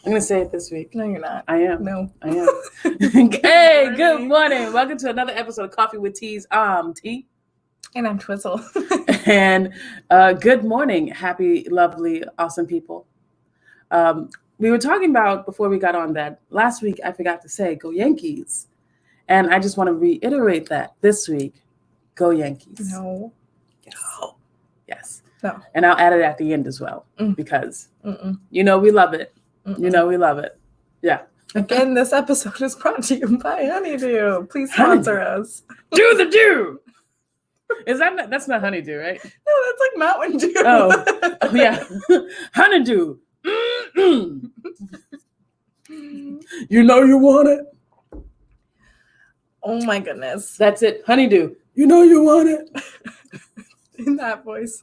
I'm going to say it this week. No, you're not. I am. No. I am. Hey, good morning. Welcome to another episode of Coffee with Teas. I'm T. And I'm Twizzle. And good morning, happy, lovely, awesome people. We were talking about, before we got on, that last week I forgot to say, go Yankees. And I just want to reiterate that this week, go Yankees. No. Yes. No. Yes. No. And I'll add it at the end as well, because you know we love it. You know we love it. Yeah. Again, this episode is brought to you by Honeydew. Please sponsor us. Do the do. Is that's not Honeydew, right? No, that's like Mountain Dew. Oh yeah. Honeydew. You know you want it. Oh my goodness. That's it. Honeydew. You know you want it. In that voice.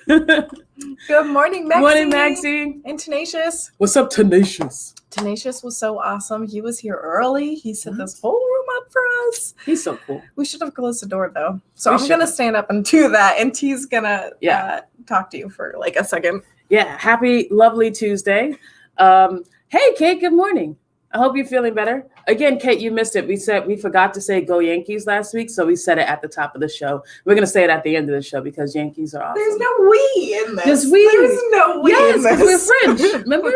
Good morning, Maxie. Morning, Maxie. And Tenacious. What's up, Tenacious? Tenacious was so awesome. He was here early. He set this whole room up for us. He's so cool. We should have closed the door, though. So I'm going to stand up and do that. And T's going to talk to you for like a second. Yeah. Happy, lovely Tuesday. Hey, Kate, good morning. I hope you're feeling better. Again, Kate, you missed it. We forgot to say go Yankees last week, so we said it at the top of the show. We're going to say it at the end of the show because Yankees are awesome. There's no we in this. There's we. There's no we in this. We're French, remember?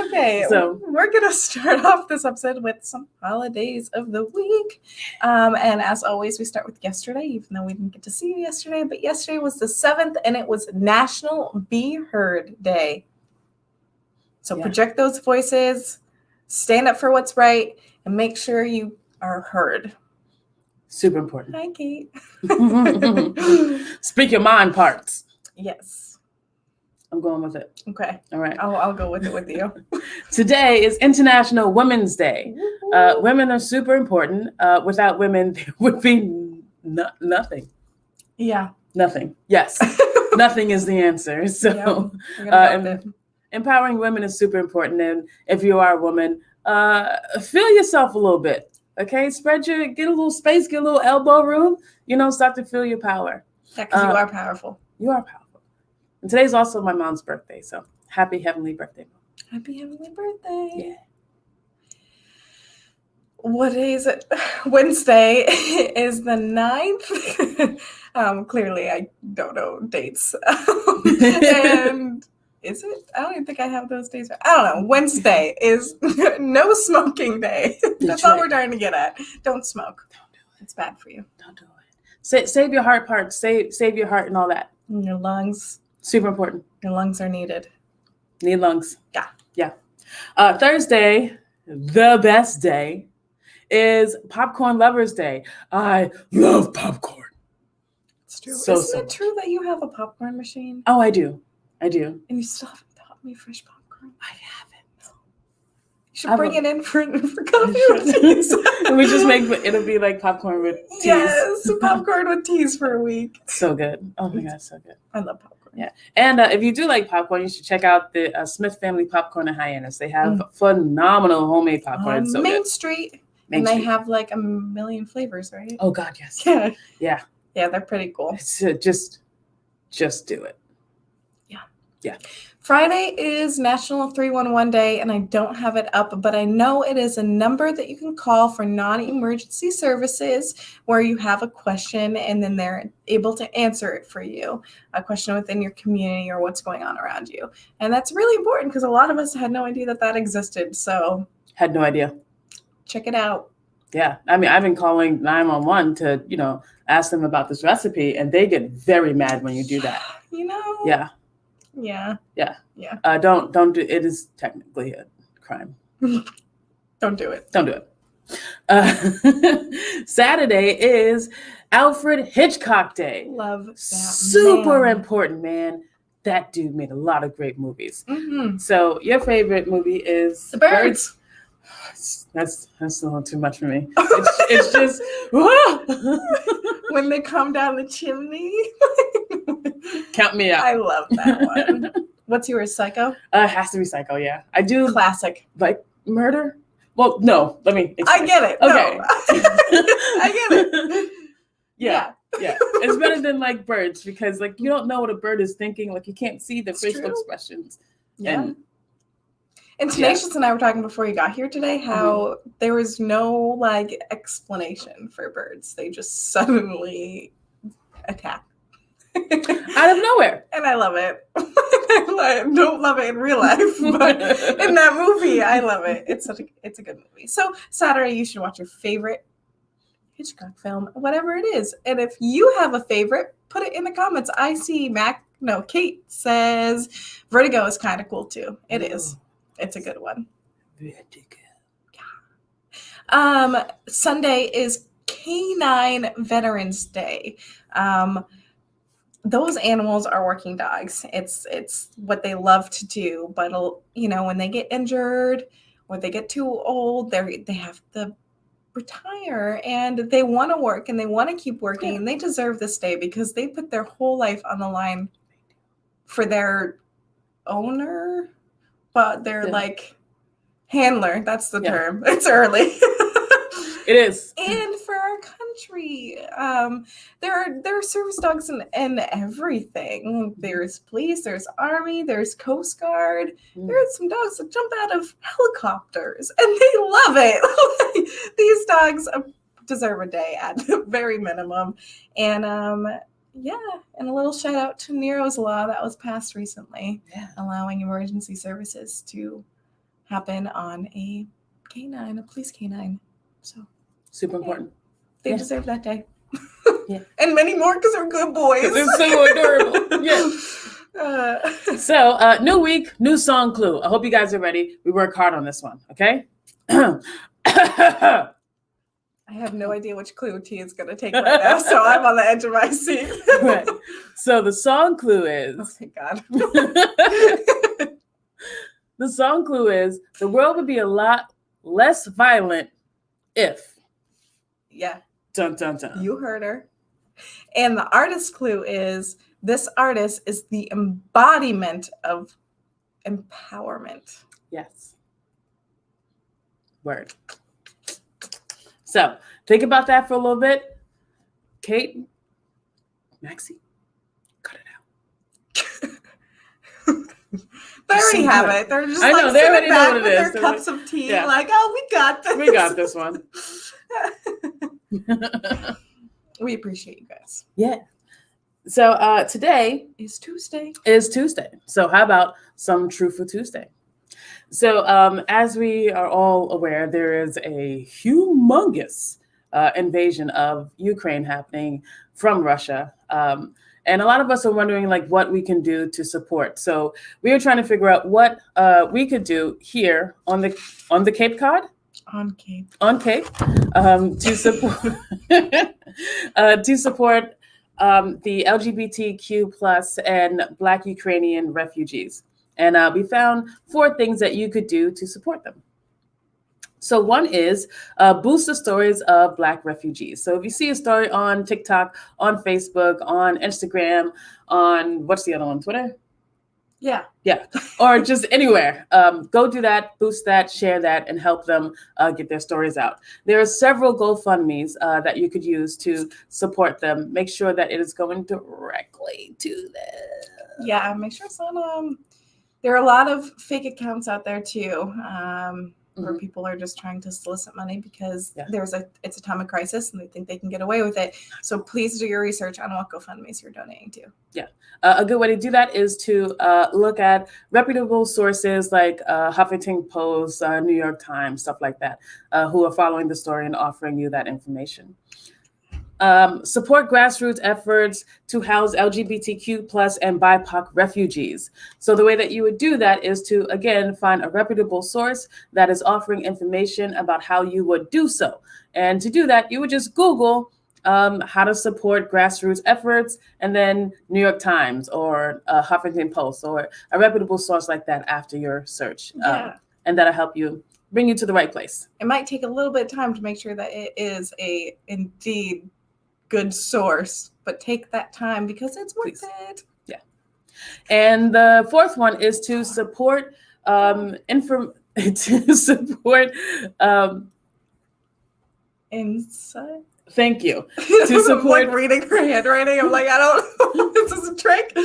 Okay, so we're going to start off this episode with some holidays of the week. And as always, we start with yesterday, even though we didn't get to see you yesterday. But yesterday was the 7th, and it was National Be Heard Day. So project those voices, stand up for what's right, and make sure you are heard. Super important. Hi, Kate. Speak your mind parts. Yes. I'm going with it. Okay. All right. I'll go with it with you. Today is International Women's Day. Women are super important. Without women, there would be nothing. Yeah. Nothing. Yes. Nothing is the answer. So, empowering women is super important. And if you are a woman, feel yourself a little bit. Okay. Get a little space, get a little elbow room, start to feel your power. Yeah, because you are powerful. You are powerful. And today's also my mom's birthday. So happy heavenly birthday, Mom. Happy heavenly birthday. Yeah. What day is it? Wednesday is the 9th. Clearly, I don't know dates. And is it? I don't even think I have those days. I don't know. Wednesday is no smoking day. That's all we're trying to get at. Don't smoke. Don't do it. It's bad for you. Don't do it. Save your heart parts. Save your heart and all that. And your lungs. Super important. Your lungs are needed. Need lungs. Yeah. Yeah. Thursday, the best day, is Popcorn Lovers Day. I love popcorn. It's true. Isn't it true that you have a popcorn machine? Oh, I do. And you still haven't taught me fresh popcorn? I haven't. You should bring it in for coffee with teas. We just it'll be like popcorn with teas. Yes, popcorn with teas for a week. So good. Oh my God, so good. I love popcorn. Yeah. And if you do like popcorn, you should check out the Smith Family Popcorn in Hyannis. They have phenomenal homemade popcorn. So Main Street. They have like a million flavors, right? Oh God, yes. Yeah. Yeah, they're pretty cool. It's, just do it. Yeah. Friday is National 311 Day, and I don't have it up, but I know it is a number that you can call for non-emergency services where you have a question and then they're able to answer it for you, a question within your community or what's going on around you. And that's really important because a lot of us had no idea that existed. So had no idea. Check it out. Yeah. I mean, I've been calling 911 to, ask them about this recipe, and they get very mad when you do that. Yeah. Yeah. Don't do it. Is technically a crime. Don't do it. Don't do it. Saturday is Alfred Hitchcock Day. Love that. Super important, man. That dude made a lot of great movies. Mm-hmm. So your favorite movie is The Birds. That's a little too much for me. It's just when they come down the chimney. Count me out. I love that one. What's yours, Psycho? It has to be Psycho, yeah. I do. Classic. Like murder? Well, no. Let me explain. I get it. Okay. No. I get it. Yeah. It's better than like birds because like you don't know what a bird is thinking. Like you can't see the facial expressions. Yeah. And Tenacious and I were talking before you got here today how there was no explanation for birds. They just suddenly attack. Out of nowhere. And I love it. I don't love it in real life, but in that movie, I love it. It's a good movie. So Saturday, you should watch your favorite Hitchcock film, whatever it is. And if you have a favorite, put it in the comments. I see Kate says Vertigo is kind of cool too. It is. It's a good one. Vertigo. Yeah. Sunday is Canine Veterans Day. Those animals are working dogs. It's what they love to do. But when they get injured or they get too old, they have to retire, and they want to work and they want to keep working, and they deserve this day because they put their whole life on the line for their owner, but they're handler. That's the term. It's early. It is. And for our country, there are service dogs in everything. There's police, there's army, there's Coast Guard. There are some dogs that jump out of helicopters, and they love it. These dogs deserve a day at the very minimum. And and a little shout out to Nero's Law that was passed recently, allowing emergency services to happen on a police canine. So super important. They deserve that day. And many more because they're good boys. They're so adorable. So new week, new song clue. I hope you guys are ready. We work hard on this one, okay? I have no idea which clue T is going to take right now, so I'm on the edge of my seat. Right. So the song clue is... Oh, thank God. The song clue is, the world would be a lot less violent if... Yeah. Dun, dun, dun. You heard her. And the artist clue is, this artist is the embodiment of empowerment. Yes. Word. So think about that for a little bit. Kate, Maxie, cut it out. They already have it. They're just they already know what it is. Their cups of tea, we got this. We got this one. We appreciate you guys. Yeah. So today is Tuesday. So how about some Truthful Tuesday? So as we are all aware, there is a humongous invasion of Ukraine happening from Russia. And a lot of us are wondering what we can do to support. So we are trying to figure out what we could do here on the Cape Cod. On Cape. To support the LGBTQ plus and Black Ukrainian refugees. And we found 4 things that you could do to support them. So one is boost the stories of Black refugees. So if you see a story on TikTok, on Facebook, on Instagram, on what's the other one, Twitter? Yeah. Or just anywhere. Go do that, boost that, share that, and help them get their stories out. There are several GoFundMes that you could use to support them. Make sure that it is going directly to them. Yeah, make sure it's on. There are a lot of fake accounts out there too, where people are just trying to solicit money because it's a time of crisis and they think they can get away with it. So please do your research on what GoFundMes you're donating to. Yeah. A good way to do that is to look at reputable sources like Huffington Post, New York Times, stuff like that, who are following the story and offering you that information. Support grassroots efforts to house LGBTQ plus and BIPOC refugees. So the way that you would do that is to, again, find a reputable source that is offering information about how you would do so. And to do that, you would just Google how to support grassroots efforts, and then New York Times or Huffington Post or a reputable source like that after your search. And that'll help you bring you to the right place. It might take a little bit of time to make sure that it is a indeed good source, but take that time because it's worth it. Yeah. And the 4th one is to support Thank you. To support like reading her handwriting. I'm like, I don't know. This is a trick.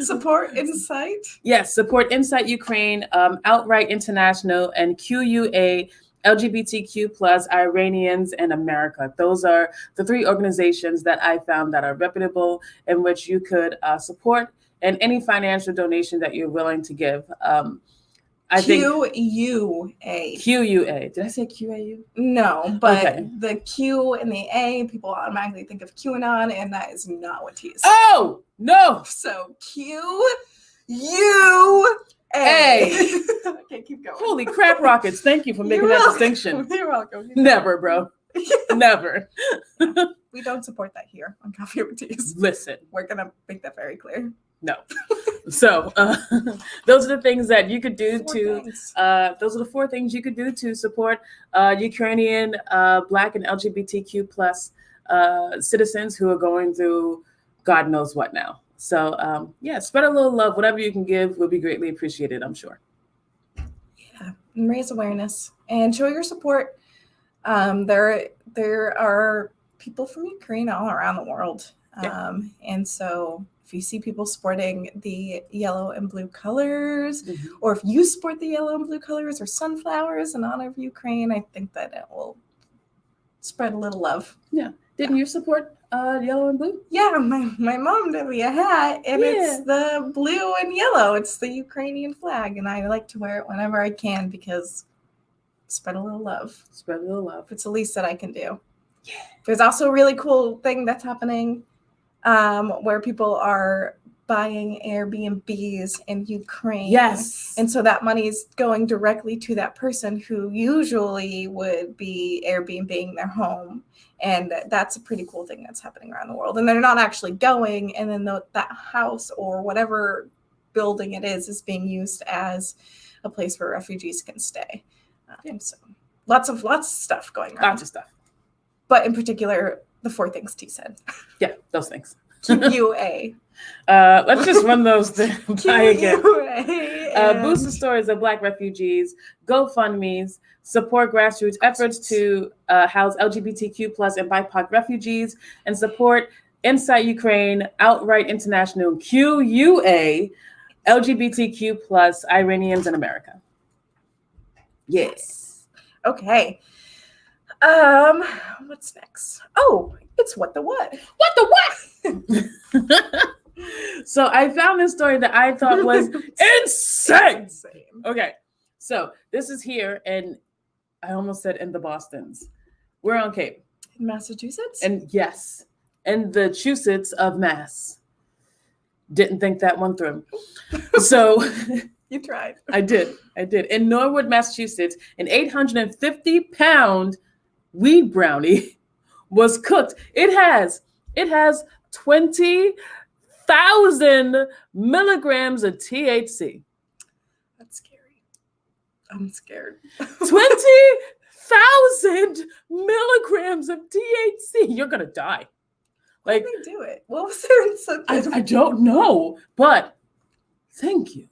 Support Insight. Yes, support Insight Ukraine, Outright International, and QUA, LGBTQ plus Iranians in America. Those are the three organizations that I found that are reputable, in which you could support, and any financial donation that you're willing to give. I think QUA. Did I say QAU? No, but the Q and the A, people automatically think of QAnon, and that is not what he is. Oh, no. So QUA. Okay, keep going. Holy crap rockets. Thank you for making that distinction. You're welcome. Never, bro. Never. We don't support that here on Coffee Over Teas. Listen. We're going to make that very clear. No. So those are the things that you could do those are the 4 things you could do to support Ukrainian Black and LGBTQ plus citizens who are going through God knows what now. So spread a little love. Whatever you can give will be greatly appreciated, I'm sure. Yeah, and raise awareness and show your support. There are people from Ukraine all around the world. And so if you see people sporting the yellow and blue colors, or if you sport the yellow and blue colors or sunflowers in honor of Ukraine, I think that it will spread a little love. Yeah. Didn't you support yellow and blue? Yeah, my mom did me a hat, and it's the blue and yellow. It's the Ukrainian flag, and I like to wear it whenever I can because spread a little love. Spread a little love. It's the least that I can do. Yeah. There's also a really cool thing that's happening where people are buying Airbnbs in Ukraine. Yes. And so that money's going directly to that person who usually would be Airbnb-ing their home. And that's a pretty cool thing that's happening around the world. And they're not actually going, and then that house or whatever building it is being used as a place where refugees can stay. So lots of stuff going on. Lots of stuff. But in particular, the 4 things T said. Yeah, those things. QUA. Let's just run those by again. QUA. Boost the stories of Black refugees, GoFundMes, support grassroots efforts to house LGBTQ plus and BIPOC refugees, and support Insight Ukraine, Outright International, QUA, LGBTQ plus Iranians in America. Yes. Okay. What's next? Oh, it's what the what. What the what? So I found this story that I thought was insane. Okay. So this is here, and I almost said in the Bostons. We're on Cape. In Massachusetts? And yes, in the Massachusetts of Mass. Didn't think that one through. So you tried. I did. In Norwood, Massachusetts, an 850-pound weed brownie was cooked. It has 20,000 milligrams of THC. That's scary. I'm scared. 20,000 milligrams of THC. You're gonna die. Like, why did they do it? What was their incentive? I don't know, but thank you.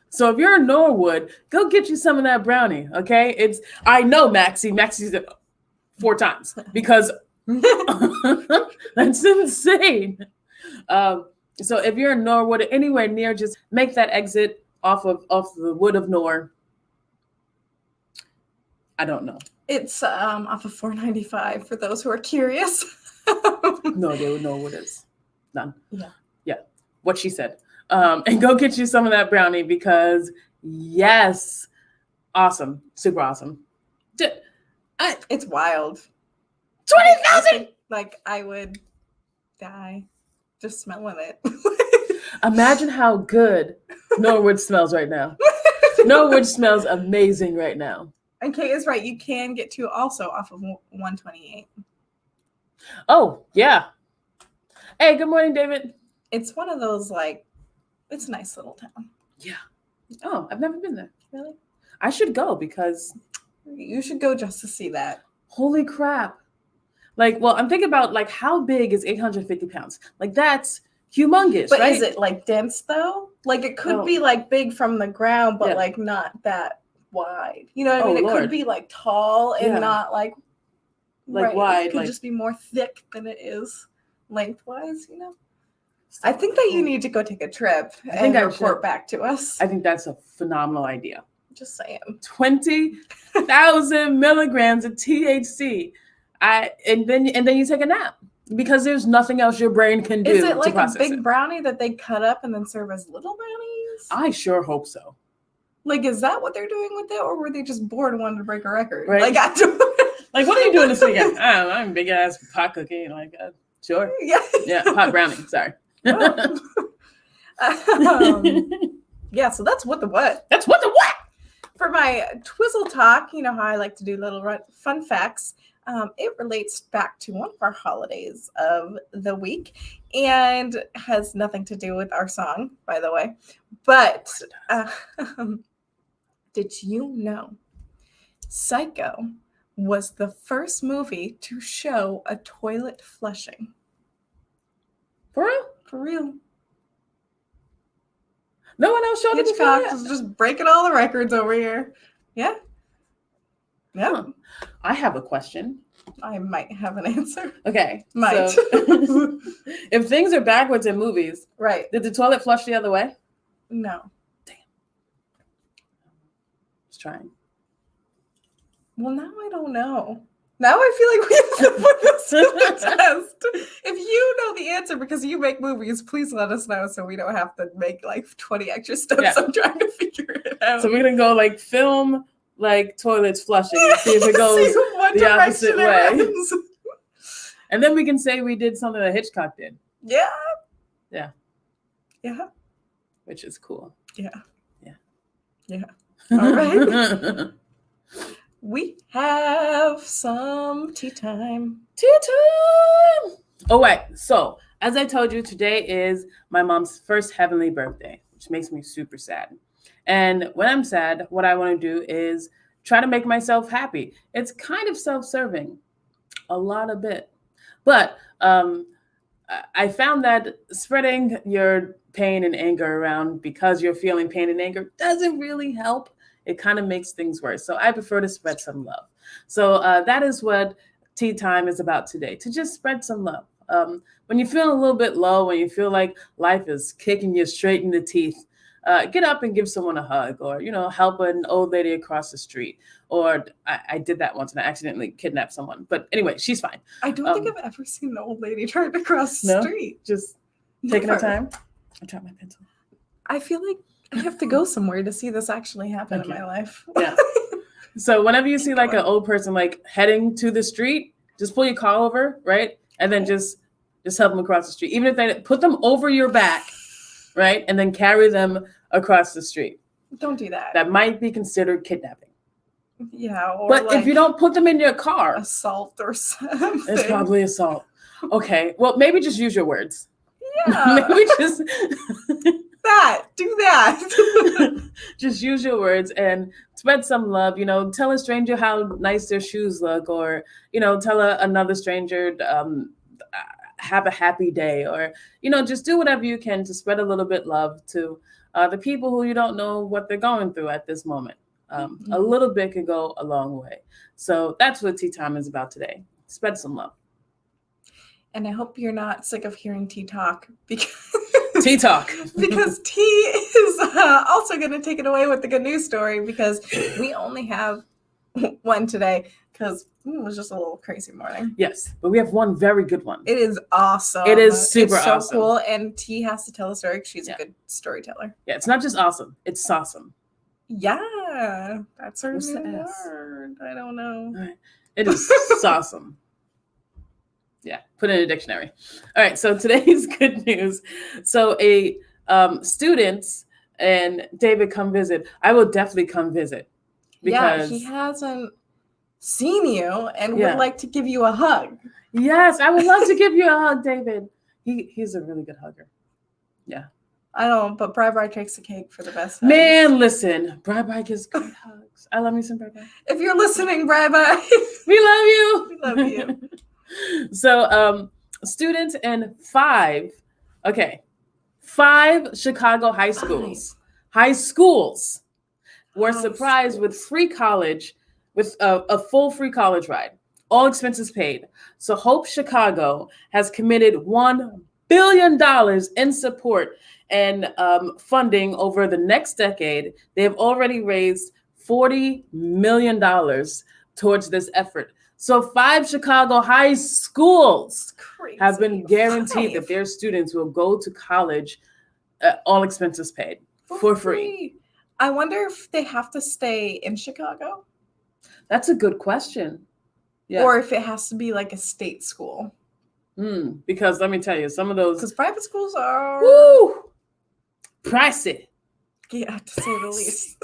So if you're in Norwood, go get you some of that brownie, okay? I know Maxie's 4 times because that's insane. So if you're in Norwood or anywhere near, just make that exit off the Wood of Nor. I don't know. It's off of 495 for those who are curious. No, they would know what it is. None. Yeah. What she said. And go get you some of that brownie because yes, awesome, super awesome. It's wild. 20,000. Like I would die just smelling it. Imagine how good Norwood smells right now. Norwood smells amazing right now. And Kate is right. You can get to also off of 128. Oh, yeah. Hey, good morning, David. It's one of those, like, it's a nice little town. Yeah. Oh, I've never been there. Really? I should go because... You should go just to see that. Holy crap. Like, well, I'm thinking about, like, how big is 850 pounds? Like, that's humongous, but right? Is it, like, dense, though? Like, it could be, like, big from the ground, but, like, not that wide. You know what I mean? It could be, like, tall and not, like, like wide. It could just be more thick than it is lengthwise, you know? I think that you need to go take a trip and report back to us. I think that's a phenomenal idea. Just saying. 20,000 milligrams of THC. And then you take a nap because there's nothing else your brain can do. Is it like a big brownie that they cut up and then serve as little brownies? I sure hope so. Like, is that what they're doing with it, or were they just bored and wanted to break a record? Right. Like, like, what are you doing this weekend? I don't know. I'm a big ass pot cookie. Like, sure. Yeah, pot brownie. Sorry. Yeah, so that's what the what. That's what the what. For my Twizzle Talk, you know how I like to do little fun facts. It relates back to one of our holidays of the week and has nothing to do with our song, by the way. But did you know Psycho was the first movie to show a toilet flushing? For real? For real. No one else showed it before? Hitchcock is just breaking all the records over here. Yeah. Yeah. Huh. I have a question. I might have an answer. Okay. Might. So, if things are backwards in movies, right? Did the toilet flush the other way? No. Damn. Just trying. Well, now I don't know. Now I feel like we have to put this to the test. If you know the answer because you make movies, please let us know so we don't have to make like 20 extra steps. I'm trying to figure it out. So we're going to go like film like toilets flushing and see if it goes the opposite way. And then we can say we did something that Hitchcock did. Yeah. Yeah. Yeah. Which is cool. Yeah. Yeah. Yeah. All right. We have some tea time. Tea time! Oh, wait. So, as I told you, today is my mom's first heavenly birthday, which makes me super sad. And when I'm sad, what I want to do is try to make myself happy. It's kind of self-serving, a lot of bit. But I found that spreading your pain and anger around because you're feeling pain and anger doesn't really help. It kind of makes things worse. So I prefer to spread some love. So that is what tea time is about today, to just spread some love. When you feel a little bit low, when you feel like life is kicking you straight in the teeth, get up and give someone a hug, or, you know, help an old lady across the street. Or I did that once and I accidentally kidnapped someone. But anyway, she's fine. I don't think I've ever seen an old lady trying to cross the street. Just taking her time. I dropped my pencil. I feel like I have to go somewhere to see this actually happen in my life. Yeah. So whenever you see like an old person like heading to the street, just pull your car over, right? And then just help them across the street. Even if they put them over your back, right? And then carry them across the street. Don't do that. That might be considered kidnapping. Yeah. Or but like if you don't put them in your car. Assault or something. It's probably assault. Okay. Well, maybe just use your words. Yeah. Maybe just do that. Just use your words and spread some love. You know, tell a stranger how nice their shoes look, or, you know, tell another stranger have a happy day, or, you know, just do whatever you can to spread a little bit love to the people who you don't know what they're going through at this moment. A little bit can go a long way. So that's what tea time is about today. Spread some love. And I hope you're not sick of hearing tea talk, because tea talk, because tea is also going to take it away with the good news story, because we only have one today because it was just a little crazy morning. Yes, but we have one very good one. It is awesome. It is super awesome. It's so cool, and T has to tell a story because she's a good storyteller. Yeah, it's not just awesome; it's awesome. Yeah, that's her word. I don't know. All right. It is awesome. Yeah, put it in a dictionary. All right, so today's good news. So a students and David come visit. I will definitely come visit. Because he hasn't seen you and would like to give you a hug. Yes, I would love to give you a hug, David. He's a really good hugger. Yeah. I don't, but Bri Bri takes the cake for the best hugs. Man, listen, Bri Bri gives great hugs. I love me some Bri Bri. If you're listening, Bri Bri, we love you. We love you. So, students in five Chicago high schools were surprised with a full free college ride. all expenses paid. So Hope Chicago has committed $1 billion in support and funding over the next decade. They have already raised $40 million towards this effort. So 5 Chicago high schools have been guaranteed that their students will go to college, all expenses paid for free. I wonder if they have to stay in Chicago. That's a good question. Yeah. Or if it has to be like a state school. Because let me tell you, some of those... Because private schools are... Woo! Pricey. Yeah, to say the least.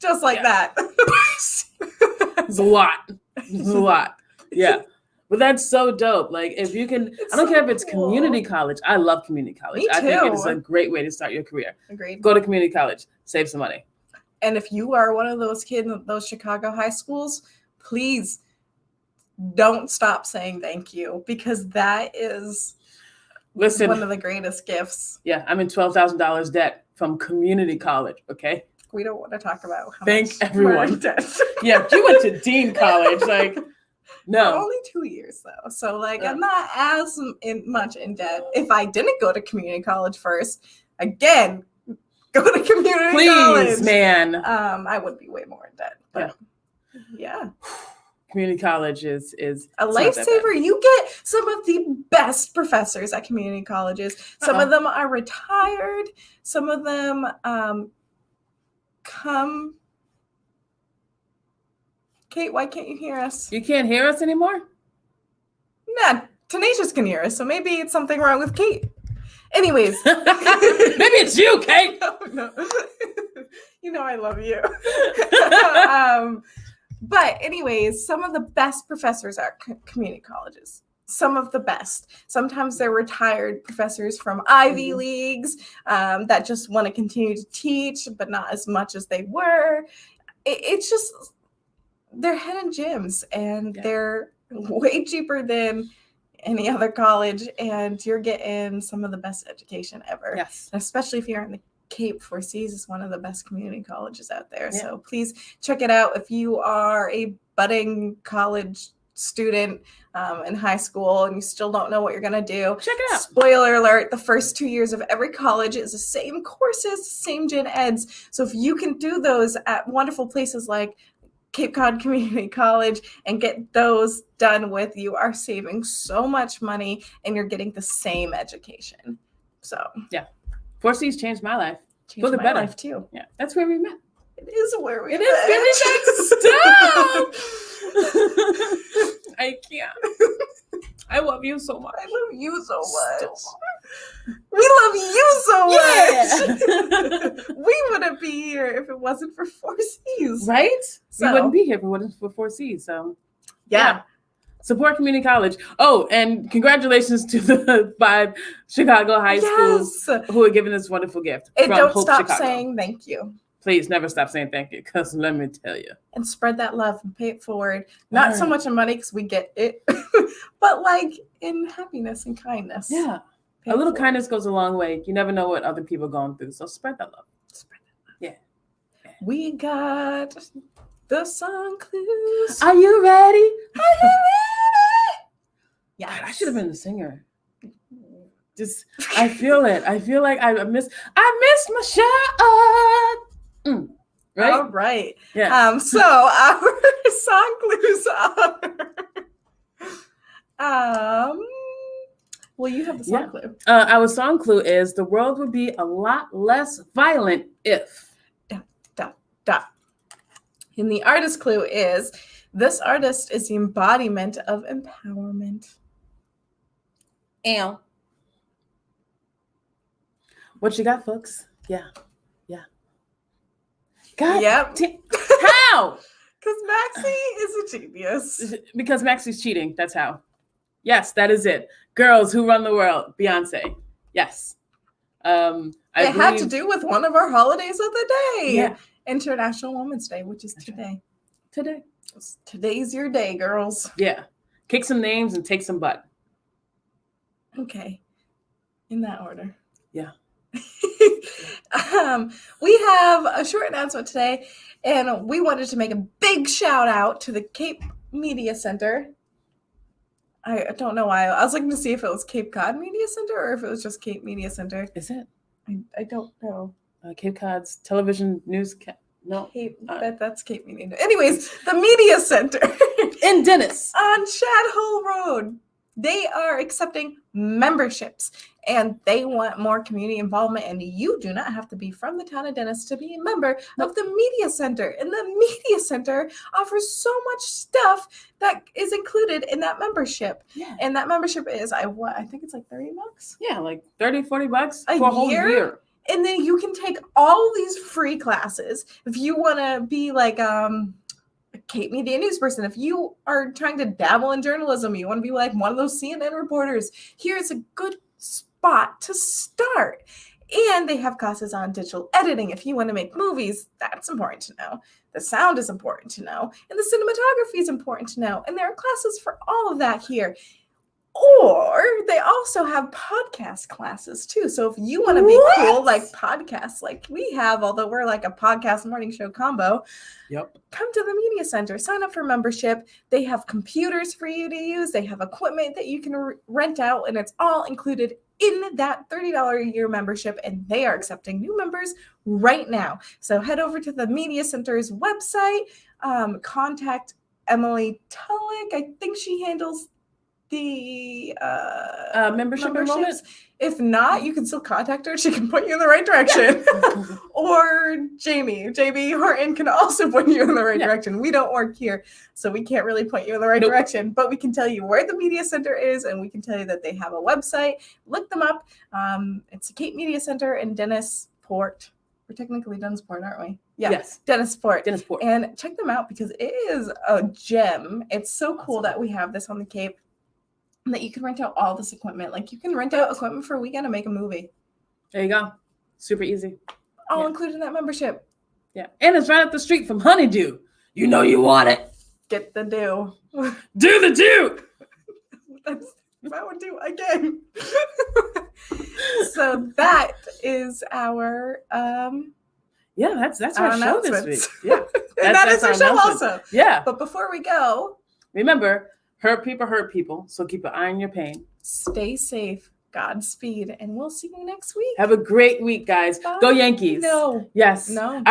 Just like that. It's a lot. It's a lot. Yeah. But that's so dope. Like, if you can... I don't care if it's community college. I love community college. Me too. I think it's a great way to start your career. Agreed. Go to community college. Save some money. And if you are one of those kids in those Chicago high schools, please don't stop saying thank you, because that is one of the greatest gifts. Yeah, I'm in $12,000 debt from community college, okay? We don't want to talk about how Thank much everyone. debt. Yeah, you went to Dean College, like, no. For only 2 years, though. So, like, I'm not as much in debt. If I didn't go to community college first, again, go to community college. Please, man. I would be way more in debt. But yeah. Community college is a lifesaver. You get some of the best professors at community colleges. Some of them are retired. Some of them come. Kate, why can't you hear us? You can't hear us anymore? Nah, Tenacious can hear us, so maybe it's something wrong with Kate. Anyways. Maybe it's you, Kate. No. You know I love you. But anyways, some of the best professors are community colleges. Some of the best. Sometimes they're retired professors from Ivy Leagues that just want to continue to teach, but not as much as they were. It's just, they're hidden gems, and they're way cheaper than any other college, and you're getting some of the best education ever. Yes. Especially if you're in the Cape. 4 Seas is one of the best community colleges out there. Yeah. So please check it out if you are a budding college student in high school and you still don't know what you're going to do. Check it out. Spoiler alert, the first 2 years of every college is the same courses, same gen eds. So if you can do those at wonderful places like Cape Cod Community College and get those done with, you are saving so much money and you're getting the same education. So yeah. 4 Seas changed my life. Changed my life too. Yeah, that's where we met. It is where we met. It is where we met. Stop! I can't. I love you so much. I love you so much. We love you so much. We wouldn't be here if it wasn't for 4 Seas. Right? So, we wouldn't be here if it wasn't for 4 Seas. So yeah. Support community college. Oh, and congratulations to the 5 Chicago high schools who are giving this wonderful gift. And don't stop saying thank you. Please never stop saying thank you, because let me tell you. And spread that love and pay it forward. Not so much in money, because we get it, but like in happiness and kindness. Yeah. A little kindness goes a long way. You never know what other people are going through. So spread that love. Spread that love. Yeah. We got the song clues. Are you ready? Are you ready? Yeah, I should have been the singer. Just, I feel it. I feel like I miss my shot. Right? All right. Yeah. So our song clues are. Well, you have the song clue. Our song clue is the world would be a lot less violent if. ... And the artist clue is this artist is the embodiment of empowerment. Ow. What you got, folks? Yeah. God. Yep. How? Because Maxie is a genius. Because Maxie's cheating. That's how. Yes, that is it. Girls who run the world. Beyonce. Yes. It had to do with one of our holidays of the day. Yeah. International Women's Day, which is today. Today. Today's your day, girls. Yeah. Kick some names and take some butt. Okay. In that order. Yeah. We have a short announcement today, and we wanted to make a big shout out to the Cape Media Center I don't know why. I was looking to see if it was Cape Cod Media Center or if it was just Cape Media Center. Is it? I don't know. Cape Cod's television news. No. That's Cape Media. Anyways, the Media Center in Dennis on Shad Hole Road. They are accepting memberships and they want more community involvement. And you do not have to be from the town of Dennis to be a member of the Media Center. And the Media Center offers so much stuff that is included in that membership. Yeah. And that membership is, I think it's like $30. Yeah, like $30, $40 for a whole year. And then you can take all these free classes. If you want to be like a Cape Media news person, if you are trying to dabble in journalism, you want to be like one of those CNN reporters, here's a good spot to start. And they have classes on digital editing. If you want to make movies, that's important to know. The sound is important to know. And the cinematography is important to know. And there are classes for all of that here. Or they also have podcast classes too. So if you want to be cool like podcasts like we have, although we're like a podcast morning show combo, come to the Media Center, sign up for membership. They have computers for you to use. They have equipment that you can rent out, and it's all included in that $30 a year membership, and they are accepting new members right now. So head over to the Media Center's website, contact Emily Tulloch. I think she handles the membership enrollment. If not, you can still contact her. She can point you in the right direction. Or Jamie Horton can also point you in the right direction. We don't work here, so we can't really point you in the right direction, but we can tell you where the Media Center is, and we can tell you that they have a website. Look them up. It's the Cape Media Center in Dennisport. We're technically Dennisport, aren't we? Yeah. Yes. Dennisport. And check them out because it is a gem. It's so cool that we have this on the Cape. That you can rent out all this equipment. Like you can rent out equipment for a weekend and make a movie. There you go. Super easy. All included in that membership. Yeah. And it's right up the street from Honeydew. You know you want it. Get the do. Do the do. That's I would do again. So that is our that's our show this week. Yeah. And that is our show also. Yeah. But before we go, remember, hurt people, so keep an eye on your pain. Stay safe. Godspeed. And we'll see you next week. Have a great week, guys. Bye. Go Yankees. No. Yes. No.